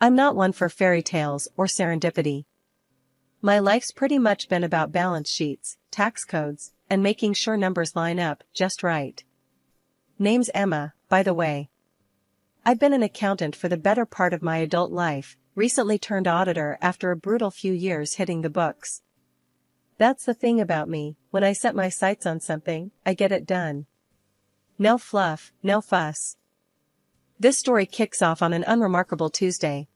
I'm not one for fairy tales or serendipity. My life's pretty much been about balance sheets, tax codes, and making sure numbers line up just right. Name's Emma, by the way. I've been an accountant for the better part of my adult life, recently turned auditor after a brutal few years hitting the books. That's the thing about me, when I set my sights on something, I get it done. No fluff, no fuss. This story kicks off on an unremarkable Tuesday.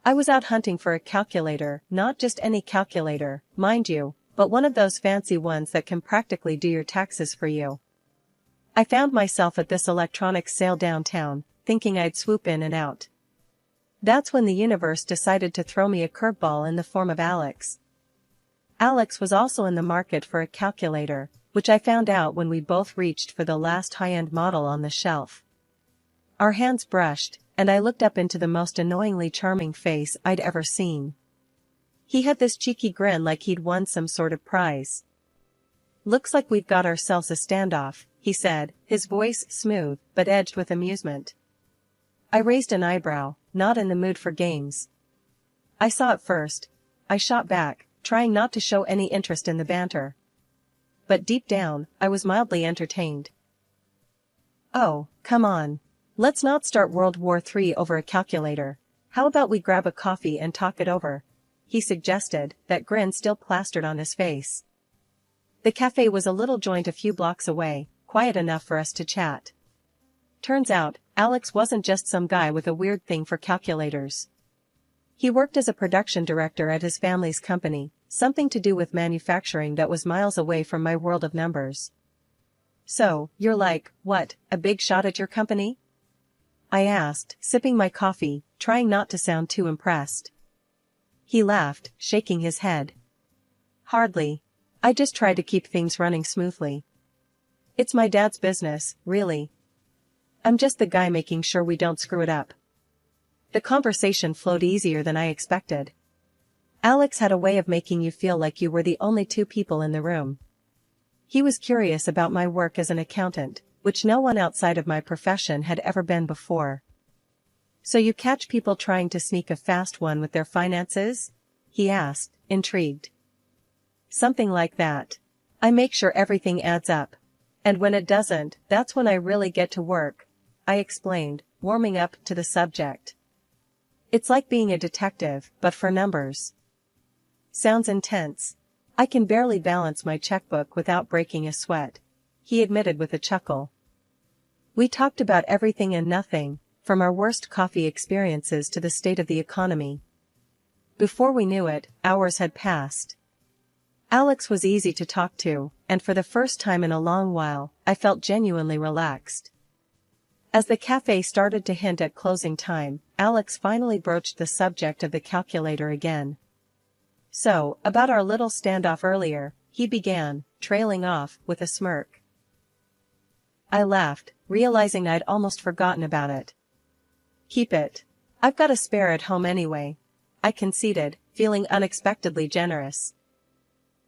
I was out hunting for a calculator, not just any calculator, mind you, but one of those fancy ones that can practically do your taxes for you. I found myself at this electronics sale downtown, thinking I'd swoop in and out. That's when the universe decided to throw me a curveball in the form of Alex. Alex was also in the market for a calculator, which I found out when we both reached for the last high-end model on the shelf. Our hands brushed, and I looked up into the most annoyingly charming face I'd ever seen. He had this cheeky grin like he'd won some sort of prize. "Looks like we've got ourselves a standoff," he said, his voice smooth but edged with amusement. I raised an eyebrow, not in the mood for games. I saw it first. I shot back, trying not to show any interest in the banter. But deep down, I was mildly entertained. "Oh, come on. Let's not start World War III over a calculator. How about we grab a coffee and talk it over?" he suggested, that grin still plastered on his face. The cafe was a little joint a few blocks away, quiet enough for us to chat. Turns out, Alex wasn't just some guy with a weird thing for calculators. He worked as a production director at his family's company, something to do with manufacturing that was miles away from my world of numbers. "So, you're like, what, a big shot at your company?" I asked, sipping my coffee, trying not to sound too impressed. He laughed, shaking his head. "Hardly. I just try to keep things running smoothly. It's my dad's business, really. I'm just the guy making sure we don't screw it up." The conversation flowed easier than I expected. Alex had a way of making you feel like you were the only two people in the room. He was curious about my work as an accountant, which no one outside of my profession had ever been before. "So you catch people trying to sneak a fast one with their finances?" he asked, intrigued. "Something like that. I make sure everything adds up. And when it doesn't, that's when I really get to work," I explained, warming up to the subject. "It's like being a detective, but for numbers." "Sounds intense. I can barely balance my checkbook without breaking a sweat," he admitted with a chuckle. We talked about everything and nothing, from our worst coffee experiences to the state of the economy. Before we knew it, hours had passed. Alex was easy to talk to, and for the first time in a long while, I felt genuinely relaxed. As the cafe started to hint at closing time, Alex finally broached the subject of the calculator again. "So, about our little standoff earlier," he began, trailing off, with a smirk. I laughed, realizing I'd almost forgotten about it. "Keep it. I've got a spare at home anyway," I conceded, feeling unexpectedly generous.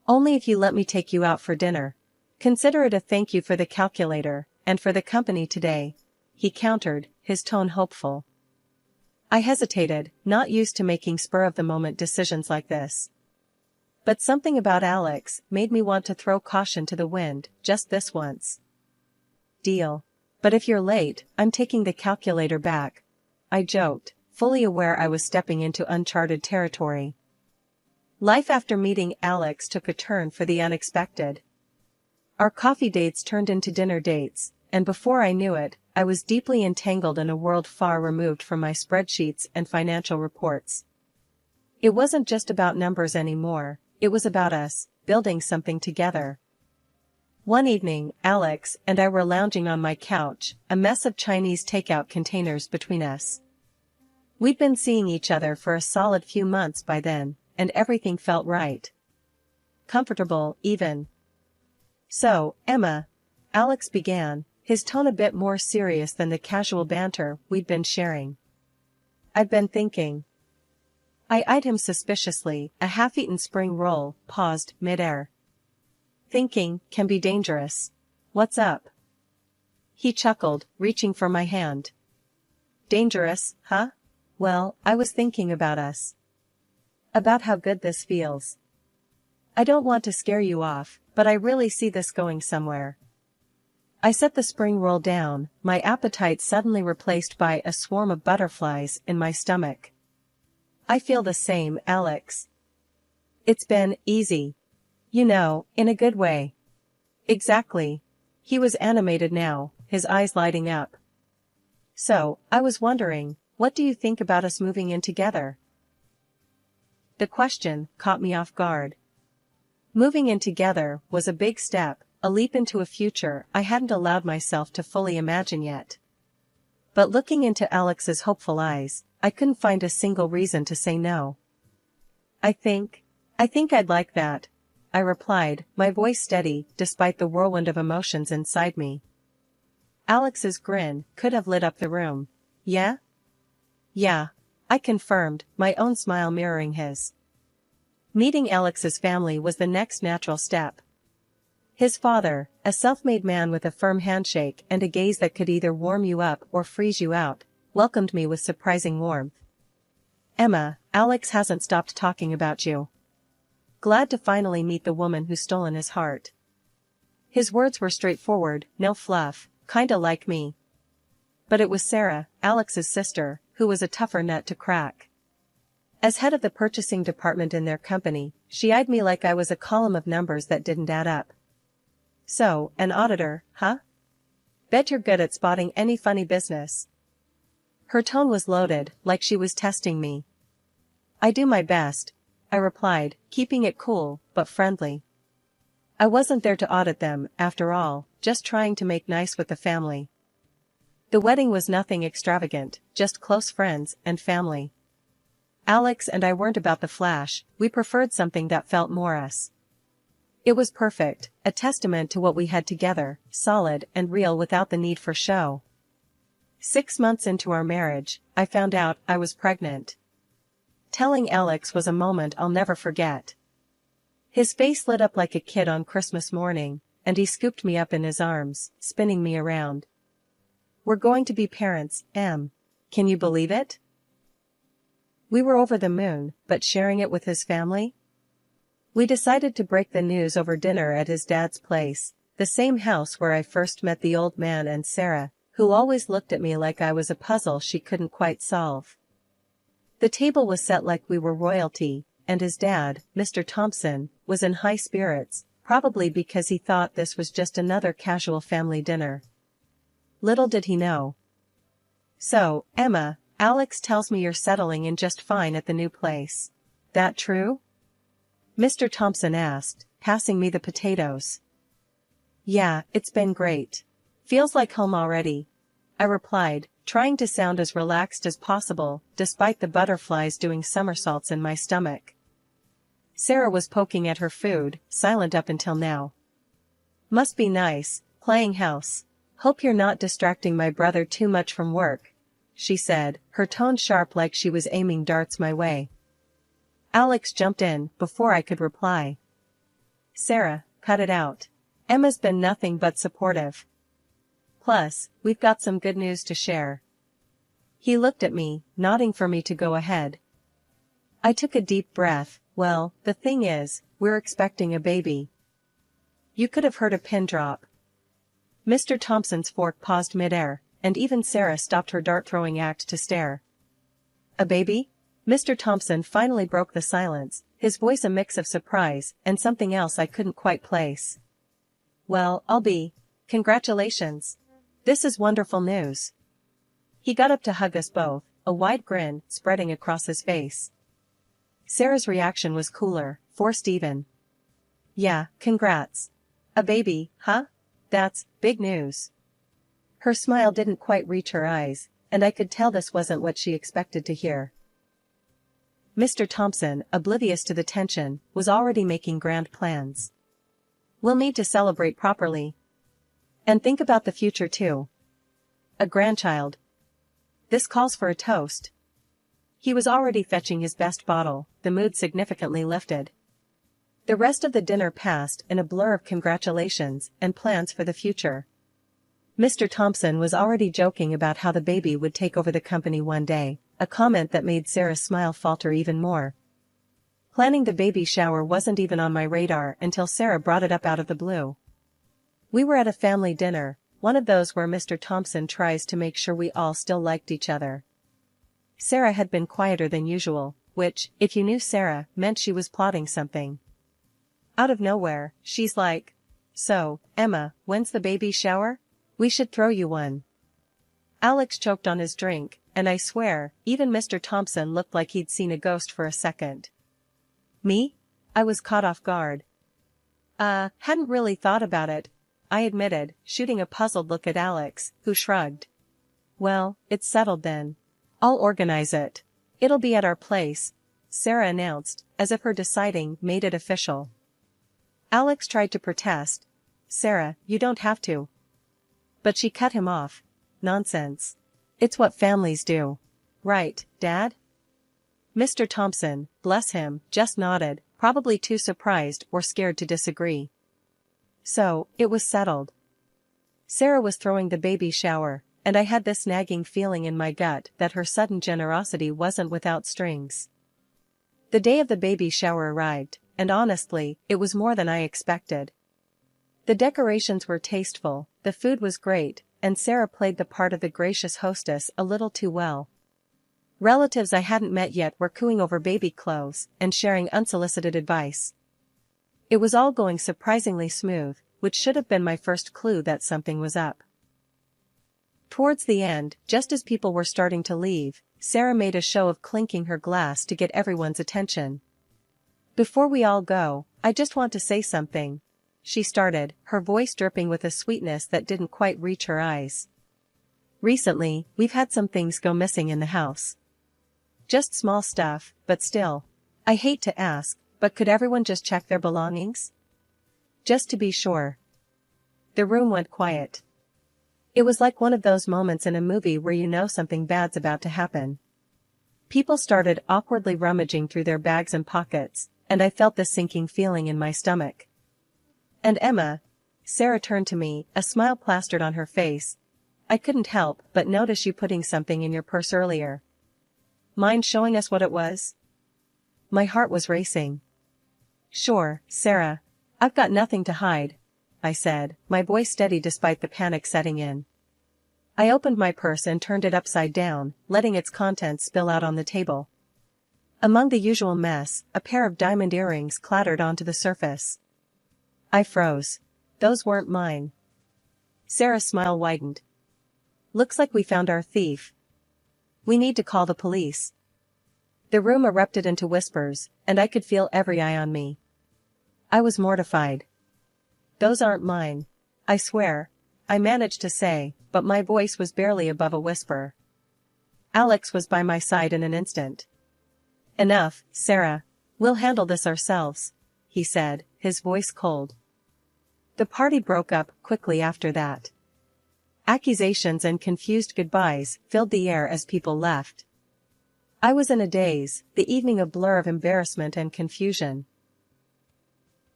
"Only if you let me take you out for dinner. Consider it a thank you for the calculator, and for the company today," he countered, his tone hopeful. I hesitated, not used to making spur-of-the-moment decisions like this. But something about Alex made me want to throw caution to the wind, just this once. "Deal. But if you're late, I'm taking the calculator back," I joked, fully aware I was stepping into uncharted territory. Life after meeting Alex took a turn for the unexpected. Our coffee dates turned into dinner dates, and before I knew it, I was deeply entangled in a world far removed from my spreadsheets and financial reports. It wasn't just about numbers anymore, it was about us, building something together. One evening, Alex and I were lounging on my couch, a mess of Chinese takeout containers between us. We'd been seeing each other for a solid few months by then, and everything felt right. Comfortable, even. "So, Emma," Alex began, his tone a bit more serious than the casual banter we'd been sharing. "I've been thinking." I eyed him suspiciously, a half-eaten spring roll, paused mid-air. "Thinking can be dangerous. What's up?" He chuckled, reaching for my hand. "Dangerous, huh? Well, I was thinking about us. About how good this feels. I don't want to scare you off, but I really see this going somewhere. I set the spring roll down, my appetite suddenly replaced by a swarm of butterflies in my stomach. I feel the same, Alex. It's been easy. You know, in a good way. Exactly. He was animated now, his eyes lighting up. So, I was wondering, what do you think about us moving in together? The question caught me off guard. Moving in together was a big step, a leap into a future I hadn't allowed myself to fully imagine yet. But looking into Alex's hopeful eyes, I couldn't find a single reason to say no. I think I'd like that, I replied, my voice steady despite the whirlwind of emotions inside me. Alex's grin could have lit up the room. Yeah? Yeah, I confirmed, my own smile mirroring his. Meeting Alex's family was the next natural step. His father, a self-made man with a firm handshake and a gaze that could either warm you up or freeze you out, welcomed me with surprising warmth. Emma, Alex hasn't stopped talking about you. Glad to finally meet the woman who's stolen his heart. His words were straightforward, no fluff, kinda like me. But it was Sarah, Alex's sister, who was a tougher nut to crack. As head of the purchasing department in their company, she eyed me like I was a column of numbers that didn't add up. So, an auditor, huh? Bet you're good at spotting any funny business. Her tone was loaded, like she was testing me. I do my best, I replied, keeping it cool, but friendly. I wasn't there to audit them, after all, just trying to make nice with the family. The wedding was nothing extravagant, just close friends and family. Alex and I weren't about the flash, we preferred something that felt more us. It was perfect, a testament to what we had together, solid and real without the need for show. 6 months into our marriage, I found out I was pregnant. Telling Alex was a moment I'll never forget. His face lit up like a kid on Christmas morning, and he scooped me up in his arms, spinning me around. We're going to be parents, Em. Can you believe it? We were over the moon, but sharing it with his family? We decided to break the news over dinner at his dad's place, the same house where I first met the old man and Sarah, who always looked at me like I was a puzzle she couldn't quite solve. The table was set like we were royalty, and his dad, Mr. Thompson, was in high spirits, probably because he thought this was just another casual family dinner. Little did he know. So, Emma, Alex tells me you're settling in just fine at the new place. That true? Mr. Thompson asked, passing me the potatoes. Yeah, it's been great. Feels like home already, I replied, trying to sound as relaxed as possible, despite the butterflies doing somersaults in my stomach. Sarah was poking at her food, silent up until now. Must be nice, playing house. Hope you're not distracting my brother too much from work, she said, her tone sharp like she was aiming darts my way. Alex jumped in, before I could reply. Sarah, cut it out. Emma's been nothing but supportive. Plus, we've got some good news to share. He looked at me, nodding for me to go ahead. I took a deep breath. Well, the thing is, we're expecting a baby. You could have heard a pin drop. Mr. Thompson's fork paused midair, and even Sarah stopped her dart-throwing act to stare. A baby? Mr. Thompson finally broke the silence, his voice a mix of surprise and something else I couldn't quite place. Well, I'll be. Congratulations. This is wonderful news. He got up to hug us both, a wide grin spreading across his face. Sarah's reaction was cooler, forced even. Yeah, congrats. A baby, huh? That's big news. Her smile didn't quite reach her eyes, and I could tell this wasn't what she expected to hear. Mr. Thompson, oblivious to the tension, was already making grand plans. We'll need to celebrate properly. And think about the future too. A grandchild. This calls for a toast. He was already fetching his best bottle, the mood significantly lifted. The rest of the dinner passed in a blur of congratulations and plans for the future. Mr. Thompson was already joking about how the baby would take over the company one day, a comment that made Sarah's smile falter even more. Planning the baby shower wasn't even on my radar until Sarah brought it up out of the blue. We were at a family dinner, one of those where Mr. Thompson tries to make sure we all still liked each other. Sarah had been quieter than usual, which, if you knew Sarah, meant she was plotting something. Out of nowhere, she's like, "So, Emma, when's the baby shower? We should throw you one." Alex choked on his drink, and I swear, even Mr. Thompson looked like he'd seen a ghost for a second. Me? I was caught off guard. Hadn't really thought about it, I admitted, shooting a puzzled look at Alex, who shrugged. "Well, it's settled then. I'll organize it. It'll be at our place," Sarah announced, as if her deciding made it official. Alex tried to protest. "Sarah, you don't have to." But she cut him off. "Nonsense. It's what families do. Right, Dad?" Mr. Thompson, bless him, just nodded, probably too surprised or scared to disagree. So, it was settled. Sarah was throwing the baby shower, and I had this nagging feeling in my gut that her sudden generosity wasn't without strings. The day of the baby shower arrived, and honestly, it was more than I expected. The decorations were tasteful, the food was great, and Sarah played the part of the gracious hostess a little too well. Relatives I hadn't met yet were cooing over baby clothes and sharing unsolicited advice. It was all going surprisingly smooth, which should have been my first clue that something was up. Towards the end, just as people were starting to leave, Sarah made a show of clinking her glass to get everyone's attention. "Before we all go, I just want to say something," she started, her voice dripping with a sweetness that didn't quite reach her eyes. "Recently, we've had some things go missing in the house. Just small stuff, but still. I hate to ask, but could everyone just check their belongings? Just to be sure." The room went quiet. It was like one of those moments in a movie where you know something bad's about to happen. People started awkwardly rummaging through their bags and pockets, and I felt this sinking feeling in my stomach. "And Emma," Sarah turned to me, a smile plastered on her face, "I couldn't help but notice you putting something in your purse earlier. Mind showing us what it was?" My heart was racing. "Sure, Sarah. I've got nothing to hide," I said, my voice steady despite the panic setting in. I opened my purse and turned it upside down, letting its contents spill out on the table. Among the usual mess, a pair of diamond earrings clattered onto the surface. I froze. Those weren't mine. Sarah's smile widened. "Looks like we found our thief. We need to call the police." The room erupted into whispers, and I could feel every eye on me. I was mortified. "Those aren't mine. I swear," I managed to say, but my voice was barely above a whisper. Alex was by my side in an instant. "Enough, Sarah. We'll handle this ourselves," he said, his voice cold. The party broke up quickly after that. Accusations and confused goodbyes filled the air as people left. I was in a daze, the evening a blur of embarrassment and confusion.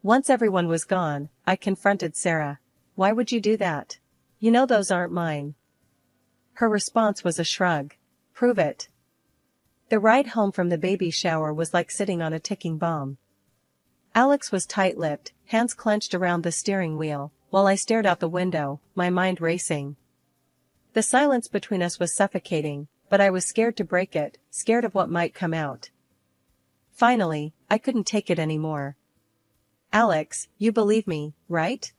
Once everyone was gone, I confronted Sarah. "Why would you do that? You know those aren't mine." Her response was a shrug. "Prove it." The ride home from the baby shower was like sitting on a ticking bomb. Alex was tight-lipped, hands clenched around the steering wheel, while I stared out the window, my mind racing. The silence between us was suffocating, but I was scared to break it, scared of what might come out. Finally, I couldn't take it anymore. "Alex, you believe me, right?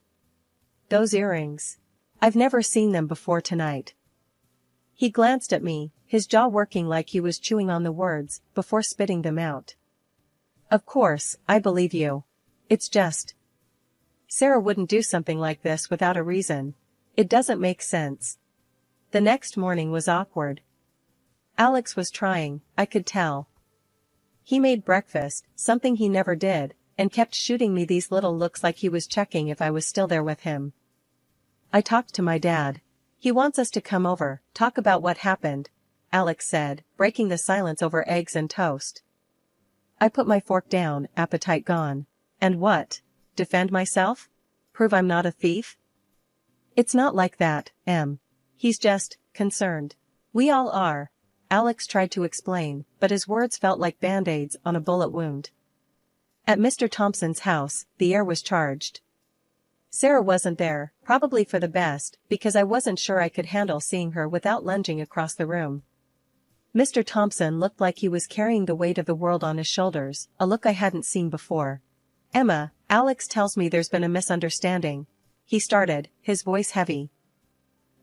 Those earrings. I've never seen them before tonight." He glanced at me, his jaw working like he was chewing on the words, before spitting them out. "Of course, I believe you. It's just. Sarah wouldn't do something like this without a reason. It doesn't make sense." The next morning was awkward. Alex was trying, I could tell. He made breakfast, something he never did, and kept shooting me these little looks like he was checking if I was still there with him. "I talked to my dad. He wants us to come over, talk about what happened," Alex said, breaking the silence over eggs and toast. I put my fork down, appetite gone. "And what? Defend myself? Prove I'm not a thief?" "It's not like that, Em. He's just concerned. We all are," Alex tried to explain, but his words felt like band-aids on a bullet wound. At Mr. Thompson's house, the air was charged. Sarah wasn't there, probably for the best, because I wasn't sure I could handle seeing her without lunging across the room. Mr. Thompson looked like he was carrying the weight of the world on his shoulders, a look I hadn't seen before. "Emma, Alex tells me there's been a misunderstanding," he started, his voice heavy.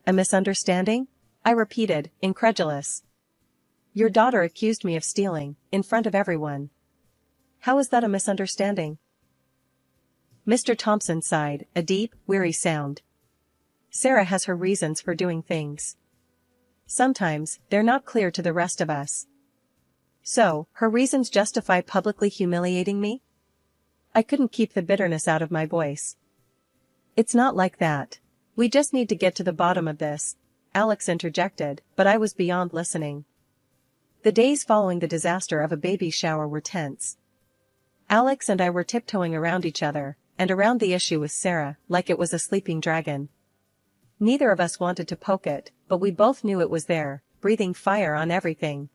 "A misunderstanding?" I repeated, incredulous. "Your daughter accused me of stealing, in front of everyone. How is that a misunderstanding?" Mr. Thompson sighed, a deep, weary sound. "Sarah has her reasons for doing things. Sometimes, they're not clear to the rest of us. So, her reasons justify publicly humiliating me?" I couldn't keep the bitterness out of my voice. "It's not like that. We just need to get to the bottom of this," Alex interjected, but I was beyond listening. The days following the disaster of a baby shower were tense. Alex and I were tiptoeing around each other, and around the issue with Sarah, like it was a sleeping dragon. Neither of us wanted to poke it, but we both knew it was there, breathing fire on everything.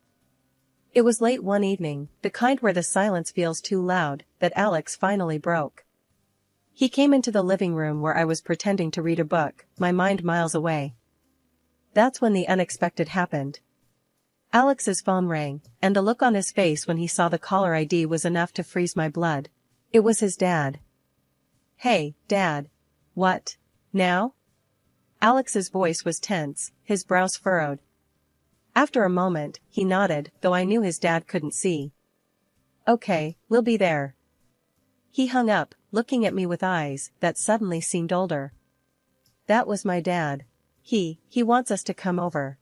It was late one evening, the kind where the silence feels too loud, that Alex finally broke. He came into the living room where I was pretending to read a book, my mind miles away. That's when the unexpected happened. Alex's phone rang, and the look on his face when he saw the caller ID was enough to freeze my blood. It was his dad. "Hey, Dad. What? Now?" Alex's voice was tense, his brows furrowed. After a moment, he nodded, though I knew his dad couldn't see. "Okay, we'll be there." He hung up, looking at me with eyes that suddenly seemed older. That was my dad. He wants us to come over.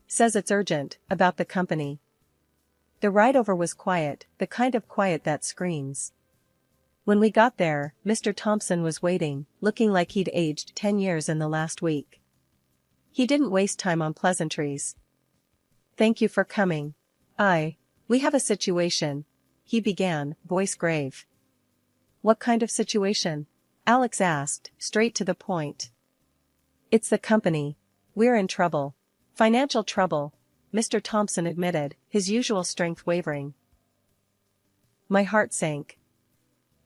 Says it's urgent, about the company. The ride over was quiet, the kind of quiet that screams. When we got there, Mr. Thompson was waiting, looking like he'd aged 10 years in the last week. He didn't waste time on pleasantries. "Thank you for coming. We have a situation," he began, voice grave. "What kind of situation?" Alex asked, straight to the point. "It's the company. We're in trouble. Financial trouble," Mr. Thompson admitted, his usual strength wavering. My heart sank.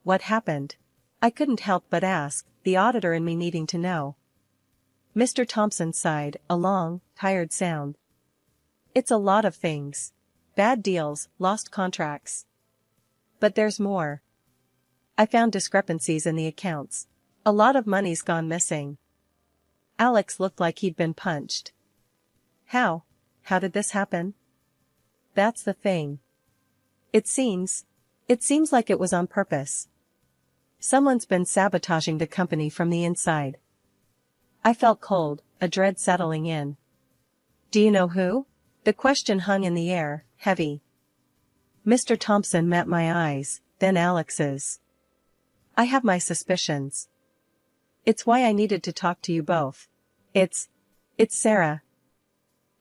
What happened? I couldn't help but ask, the auditor in me needing to know. Mr. Thompson sighed, a long, tired sound. "It's a lot of things. Bad deals, lost contracts. But there's more. I found discrepancies in the accounts. A lot of money's gone missing." Alex looked like he'd been punched. How did this happen?" "That's the thing. It seems like it was on purpose. Someone's been sabotaging the company from the inside." I felt cold, a dread settling in. "Do you know who?" The question hung in the air, heavy. Mr. Thompson met my eyes, then Alex's. "I have my suspicions. It's why I needed to talk to you both. It's Sarah."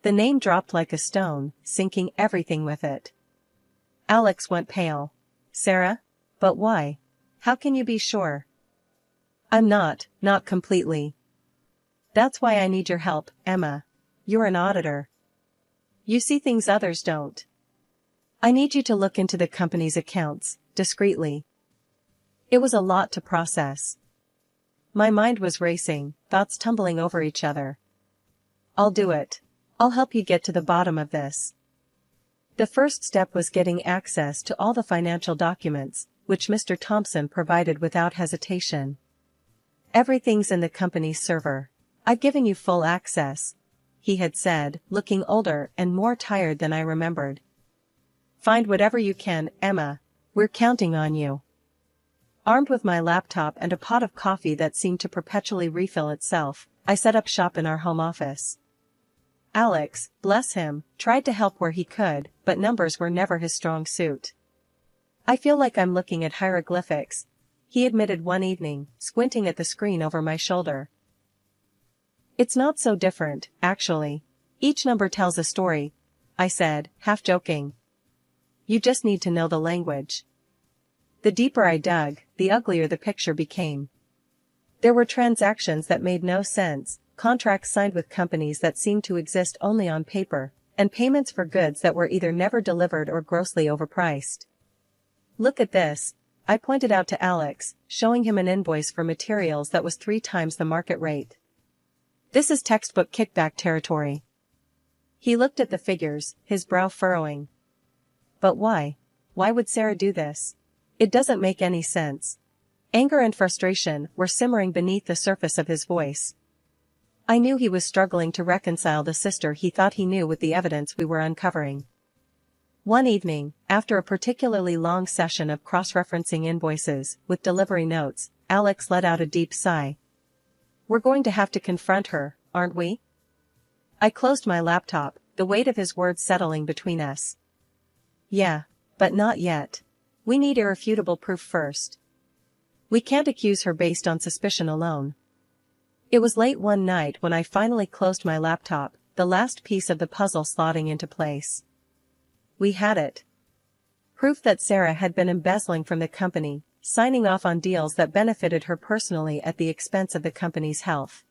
The name dropped like a stone, sinking everything with it. Alex went pale. "Sarah? But why? How can you be sure?" "I'm not completely. That's why I need your help, Emma. You're an auditor. You see things others don't. I need you to look into the company's accounts, discreetly." It was a lot to process. My mind was racing, thoughts tumbling over each other. "I'll do it. I'll help you get to the bottom of this." The first step was getting access to all the financial documents, which Mr. Thompson provided without hesitation. "Everything's in the company's server. I've given you full access," he had said, looking older and more tired than I remembered. "Find whatever you can, Emma. We're counting on you." Armed with my laptop and a pot of coffee that seemed to perpetually refill itself, I set up shop in our home office. Alex, bless him, tried to help where he could, but numbers were never his strong suit. "I feel like I'm looking at hieroglyphics," he admitted one evening, squinting at the screen over my shoulder. "It's not so different, actually. Each number tells a story," I said, half joking. "You just need to know the language." The deeper I dug, the uglier the picture became. There were transactions that made no sense, contracts signed with companies that seemed to exist only on paper, and payments for goods that were either never delivered or grossly overpriced. Look at this, I pointed out to Alex, showing him an invoice for materials that was 3 times the market rate. This is textbook kickback territory. He looked at the figures, his brow furrowing. But why? Why would Sarah do this? It doesn't make any sense. Anger and frustration were simmering beneath the surface of his voice. I knew he was struggling to reconcile the sister he thought he knew with the evidence we were uncovering. One evening, after a particularly long session of cross-referencing invoices with delivery notes, Alex let out a deep sigh. We're going to have to confront her, aren't we? I closed my laptop, the weight of his words settling between us. Yeah, but not yet. We need irrefutable proof first. We can't accuse her based on suspicion alone. It was late one night when I finally closed my laptop, the last piece of the puzzle slotting into place. We had it. Proof that Sarah had been embezzling from the company, signing off on deals that benefited her personally at the expense of the company's health.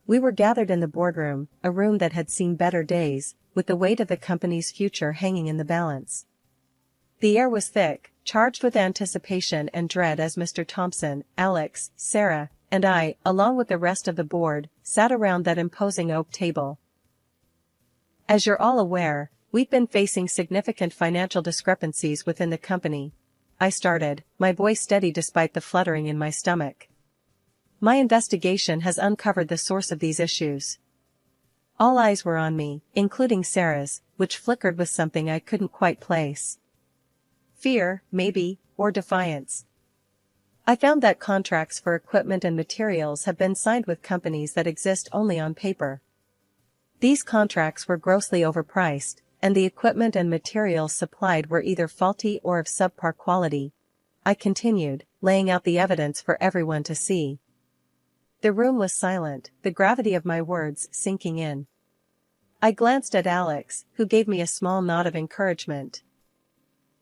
We were gathered in the boardroom, a room that had seen better days, with the weight of the company's future hanging in the balance. The air was thick, charged with anticipation and dread as Mr. Thompson, Alex, Sarah, and I, along with the rest of the board, sat around that imposing oak table. As you're all aware, we've been facing significant financial discrepancies within the company. I started, my voice steady despite the fluttering in my stomach. My investigation has uncovered the source of these issues. All eyes were on me, including Sarah's, which flickered with something I couldn't quite place. Fear, maybe, or defiance. I found that contracts for equipment and materials have been signed with companies that exist only on paper. These contracts were grossly overpriced, and the equipment and materials supplied were either faulty or of subpar quality. I continued, laying out the evidence for everyone to see. The room was silent, the gravity of my words sinking in. I glanced at Alex, who gave me a small nod of encouragement.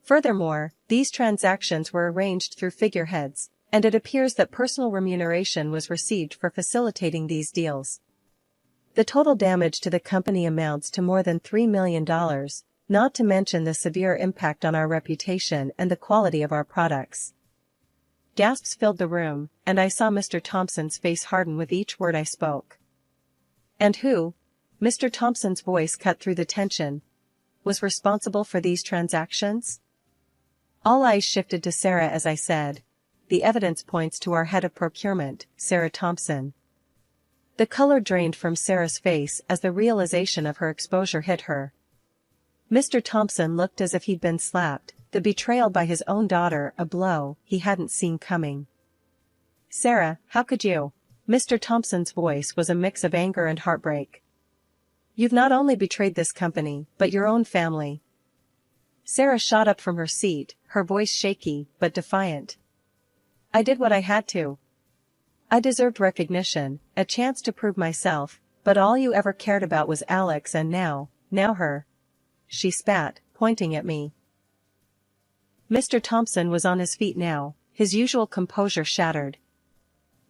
Furthermore, these transactions were arranged through figureheads, and it appears that personal remuneration was received for facilitating these deals. The total damage to the company amounts to more than $3 million, not to mention the severe impact on our reputation and the quality of our products. Gasps filled the room, and I saw Mr. Thompson's face harden with each word I spoke. And who? Mr. Thompson's voice cut through the tension. Was responsible for these transactions? All eyes shifted to Sarah as I said. The evidence points to our head of procurement, Sarah Thompson. The color drained from Sarah's face as the realization of her exposure hit her. Mr. Thompson looked as if he'd been slapped, the betrayal by his own daughter a blow he hadn't seen coming. Sarah, how could you? Mr. Thompson's voice was a mix of anger and heartbreak. You've not only betrayed this company, but your own family. Sarah shot up from her seat, her voice shaky, but defiant. I did what I had to. I deserved recognition, a chance to prove myself, but all you ever cared about was Alex and now her. She spat, pointing at me. Mr. Thompson was on his feet now, his usual composure shattered.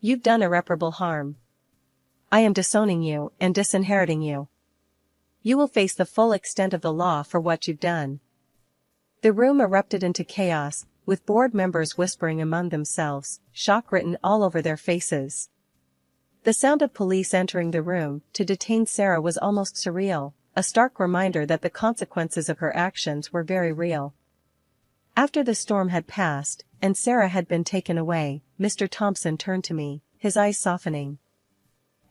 You've done irreparable harm. I am disowning you and disinheriting you. You will face the full extent of the law for what you've done. The room erupted into chaos, with board members whispering among themselves, shock written all over their faces. The sound of police entering the room to detain Sarah was almost surreal, a stark reminder that the consequences of her actions were very real. After the storm had passed, and Sarah had been taken away, Mr. Thompson turned to me, his eyes softening.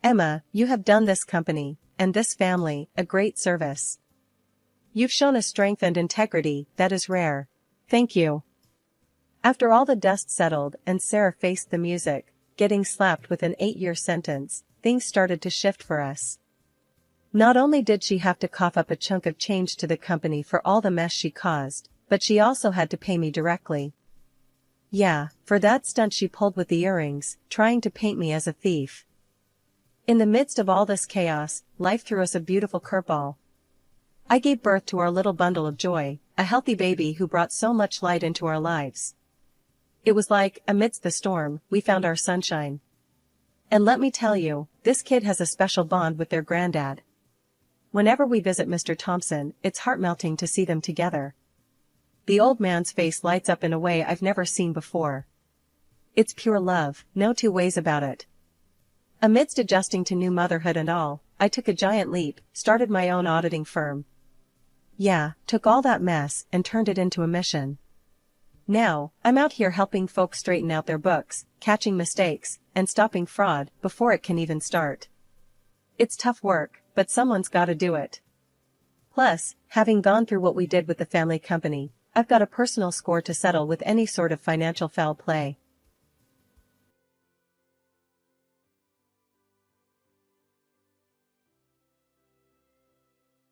Emma, you have done this company, and this family, a great service. You've shown a strength and integrity that is rare. Thank you. After all the dust settled and Sarah faced the music, getting slapped with an 8-year sentence, things started to shift for us. Not only did she have to cough up a chunk of change to the company for all the mess she caused, but she also had to pay me directly. Yeah, for that stunt she pulled with the earrings, trying to paint me as a thief. In the midst of all this chaos, life threw us a beautiful curveball. I gave birth to our little bundle of joy, a healthy baby who brought so much light into our lives. It was like, amidst the storm, we found our sunshine. And let me tell you, this kid has a special bond with their granddad. Whenever we visit Mr. Thompson, it's heart-melting to see them together. The old man's face lights up in a way I've never seen before. It's pure love, no two ways about it. Amidst adjusting to new motherhood and all, I took a giant leap, started my own auditing firm. Yeah, took all that mess and turned it into a mission. Now, I'm out here helping folks straighten out their books, catching mistakes, and stopping fraud before it can even start. It's tough work, but someone's gotta do it. Plus, having gone through what we did with the family company, I've got a personal score to settle with any sort of financial foul play.